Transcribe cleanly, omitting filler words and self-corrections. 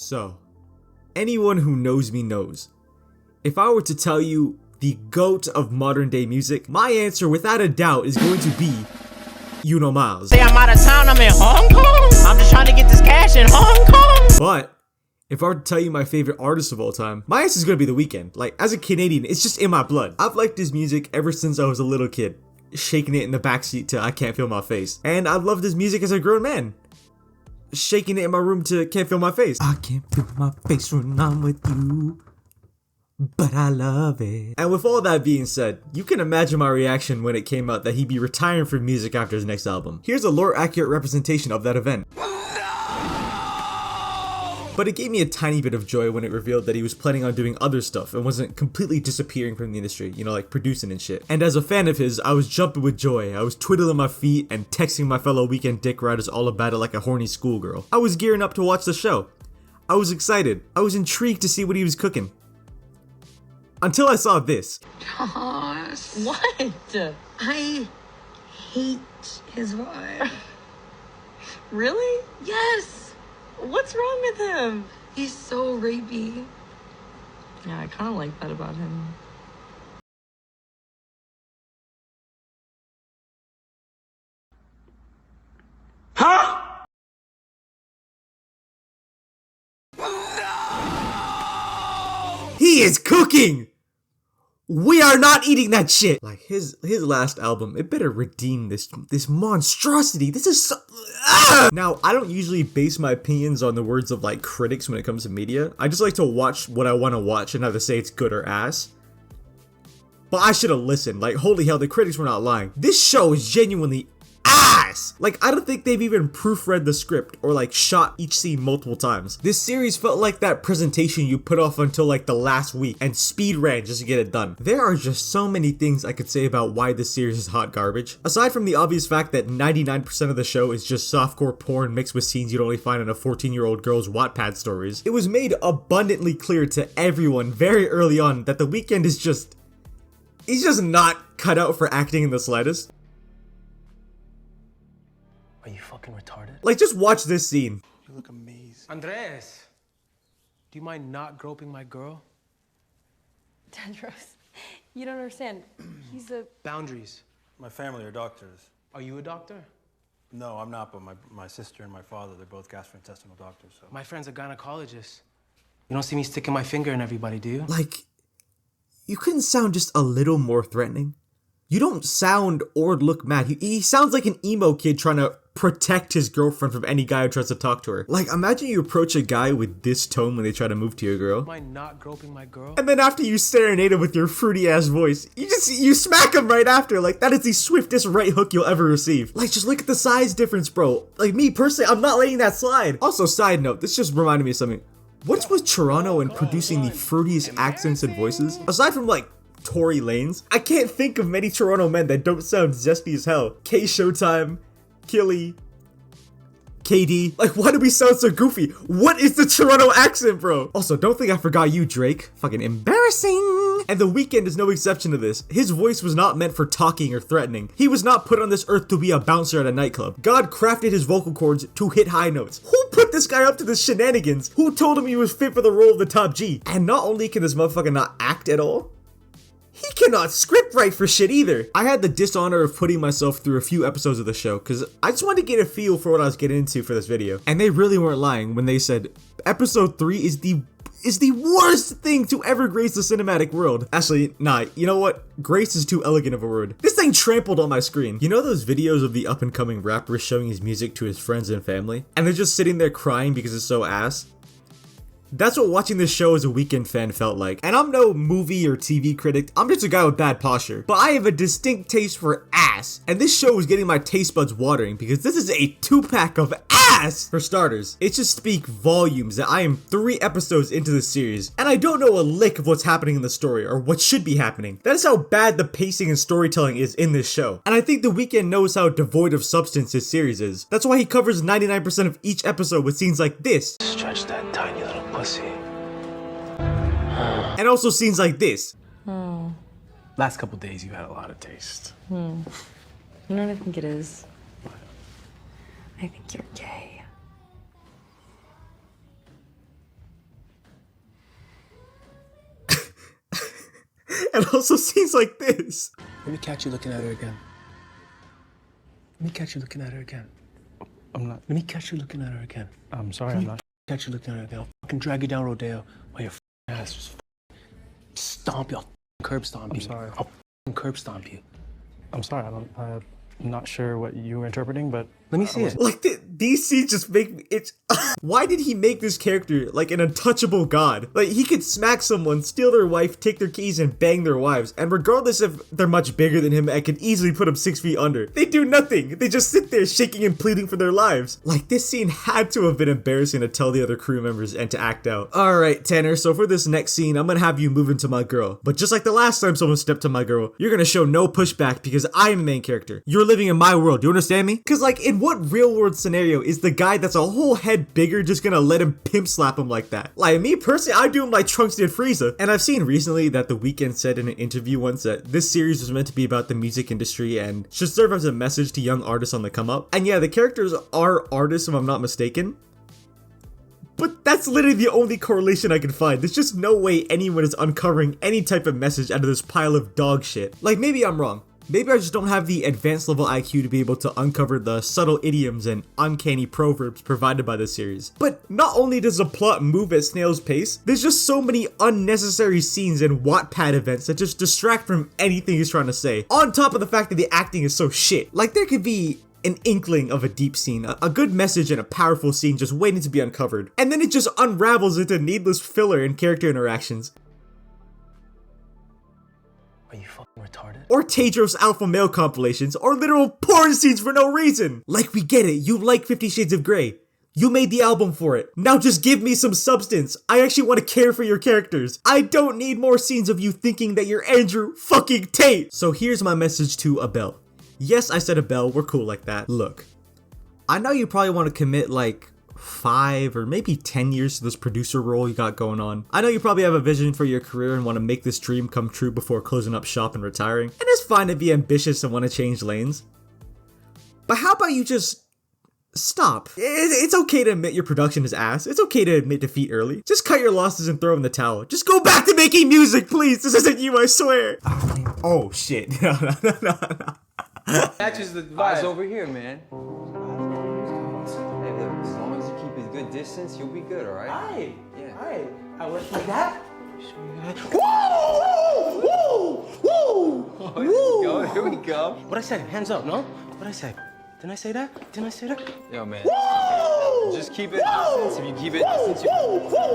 So, anyone who knows me knows, if I were to tell you the GOAT of modern day music, my answer without a doubt is going to be Miles. Say I'm out of town, I'm in Hong Kong. I'm just trying to get this cash in Hong Kong. But if I were to tell you my favorite artist of all time, my answer is going to be The Weeknd. Like, as a Canadian, it's just in my blood. I've liked his music ever since I was a little kid, shaking it in the backseat to I Can't Feel My Face. And I've loved his music as a grown man, shaking it in my room to Can't Feel My Face. I can't feel my face when I'm with you, but I love it. And with all that being said, you can imagine my reaction when it came out that he'd be retiring from music after his next album. Here's a lore-accurate representation of that event. But it gave me a tiny bit of joy when it revealed that he was planning on doing other stuff and wasn't completely disappearing from the industry, you know, like producing and shit. And as a fan of his, I was jumping with joy. I was twiddling my feet and texting my fellow Weeknd dick riders all about it like a horny schoolgirl. I was gearing up to watch the show. I was excited. I was intrigued to see what he was cooking. Until I saw this. Josh. What? I hate his vibe. Really? Yes. What's wrong with him? He's so rapey. Yeah, I kind of like that about him. Huh? No! He is cooking! We are not eating that shit! Like, his last album, it better redeem this monstrosity. This is so... Now, I don't usually base my opinions on the words of, like, critics when it comes to media. I just like to watch what I want to watch and either say it's good or ass. But I should have listened. Like, holy hell, the critics were not lying. This show is genuinely ass! Like, I don't think they've even proofread the script or, like, shot each scene multiple times. This series felt like that presentation you put off until, like, the last week and speed ran just to get it done. There are just so many things I could say about why this series is hot garbage. Aside from the obvious fact that 99% of the show is just softcore porn mixed with scenes you'd only find in a 14-year-old girl's Wattpad stories, it was made abundantly clear to everyone very early on that The Weeknd is just... he's just not cut out for acting in the slightest. Are you fucking retarded? Like, just watch this scene. You look amazing. Andres, do you mind not groping my girl? Tedros, you don't understand. He's a... Boundaries. My family are doctors. Are you a doctor? No, I'm not, but my sister and my father, they're both gastrointestinal doctors, so... My friend's a gynecologist. You don't see me sticking my finger in everybody, do you? Like, you couldn't sound just a little more threatening? You don't sound or look mad. He sounds like an emo kid trying to protect his girlfriend from any guy who tries to talk to her. Like, imagine you approach a guy with this tone when they try to move to your girl. Am I not groping my girl? And then after you serenade him with your fruity ass voice, you smack him right after. Like, that is the swiftest right hook you'll ever receive. Like, just look at the size difference, bro. Like, me personally, I'm not letting that slide. Also, side note, this just reminded me of something. What's with Toronto and producing the fruitiest accents and voices? Aside from, like, Tory Lanez, I can't think of many Toronto men that don't sound zesty as hell. K Showtime, Killy, KD. Like, why do we sound so goofy? What is the Toronto accent, bro? Also, don't think I forgot you, Drake. Fucking embarrassing. And The Weeknd is no exception to this. His voice was not meant for talking or threatening. He was not put on this earth to be a bouncer at a nightclub. God crafted his vocal cords to hit high notes. Who put this guy up to this shenanigans? Who told him he was fit for the role of the top G? And not only can this motherfucker not act at all, he cannot script write for shit either. I had the dishonor of putting myself through a few episodes of the show because I just wanted to get a feel for what I was getting into for this video. And they really weren't lying when they said episode 3 is the worst thing to ever grace the cinematic world. Actually, nah, you know what? Grace is too elegant of a word. This thing trampled on my screen. You know those videos of the up and coming rapper showing his music to his friends and family? And they're just sitting there crying because it's so ass? That's what watching this show as a Weeknd fan felt like. And I'm no movie or TV critic, I'm just a guy with bad posture. But I have a distinct taste for ass. And this show is getting my taste buds watering because this is a 2-pack of ass! For starters, it should speak volumes that I am 3 episodes into the series, and I don't know a lick of what's happening in the story or what should be happening. That is how bad the pacing and storytelling is in this show. And I think The Weeknd knows how devoid of substance his series is. That's why he covers 99% of each episode with scenes like this. Stretch that tiny little pussy. And also scenes like this. Last couple days, you had a lot of taste. You know what I think it is? I think you're gay. And also scenes like this. Let me catch you looking at her again. Let me catch you looking at her again. I'm not. Let me catch you looking at her again. I'm sorry. I'm not. Catch you looking at her again. I'll fucking drag you down Rodeo while your ass just stomp you. I'll curb stomp you. I'm sorry. I'll curb stomp you. I'm sorry. I'm not sure what you were interpreting, but Let me see it. Like, these scenes just make me, it's, why did he make this character like an untouchable god? Like, he could smack someone, steal their wife, take their keys, and bang their wives, and regardless if they're much bigger than him, I could easily put him 6 feet under. They do nothing. They just sit there shaking and pleading for their lives. Like, this scene had to have been embarrassing to tell the other crew members and to act out. Alright, Tanner, so for this next scene, I'm gonna have you move into my girl. But just like the last time someone stepped to my girl, you're gonna show no pushback because I am the main character. You're living in my world, do you understand me? Cause like, in what real world scenario is the guy that's a whole head bigger just gonna let him pimp slap him like that? Like, me personally, I do him like Trunks did Frieza. And I've seen recently that The Weeknd said in an interview once that this series was meant to be about the music industry and should serve as a message to young artists on the come up. And yeah, the characters are artists if I'm not mistaken. But that's literally the only correlation I can find. There's just no way anyone is uncovering any type of message out of this pile of dog shit. Like, maybe I'm wrong. Maybe I just don't have the advanced level IQ to be able to uncover the subtle idioms and uncanny proverbs provided by this series. But not only does the plot move at snail's pace, there's just so many unnecessary scenes and Wattpad events that just distract from anything he's trying to say. On top of the fact that the acting is so shit. Like, there could be an inkling of a deep scene, a good message and a powerful scene just waiting to be uncovered. And then it just unravels into needless filler and character interactions. Are you fucking retarded? Or Tedros alpha male compilations, or literal porn scenes for no reason. Like, we get it, you like 50 Shades of Grey. You made the album for it. Now just give me some substance. I actually want to care for your characters. I don't need more scenes of you thinking that you're Andrew fucking Tate. So here's my message to Abel. Yes, I said Abel, we're cool like that. Look, I know you probably want to commit like 5 or maybe 10 years to this producer role you got going on. I know you probably have a vision for your career and want to make this dream come true before closing up shop and retiring. And it's fine to be ambitious and want to change lanes. But how about you just stop? It's okay to admit your production is ass. It's okay to admit defeat early. Just cut your losses and throw in the towel. Just go back to making music, please. This isn't you, I swear. Oh shit. No. Matches the vibes over here, man. Hey, look, as long as you keep a good distance, you'll be good, all right? Alright. Yeah. Alright. I went like that. Woo! Here we go. What I said? Hands up, no? What I said? Didn't I say that? Didn't I say that? Yo, man. Just keep it distance. If you keep it distance, you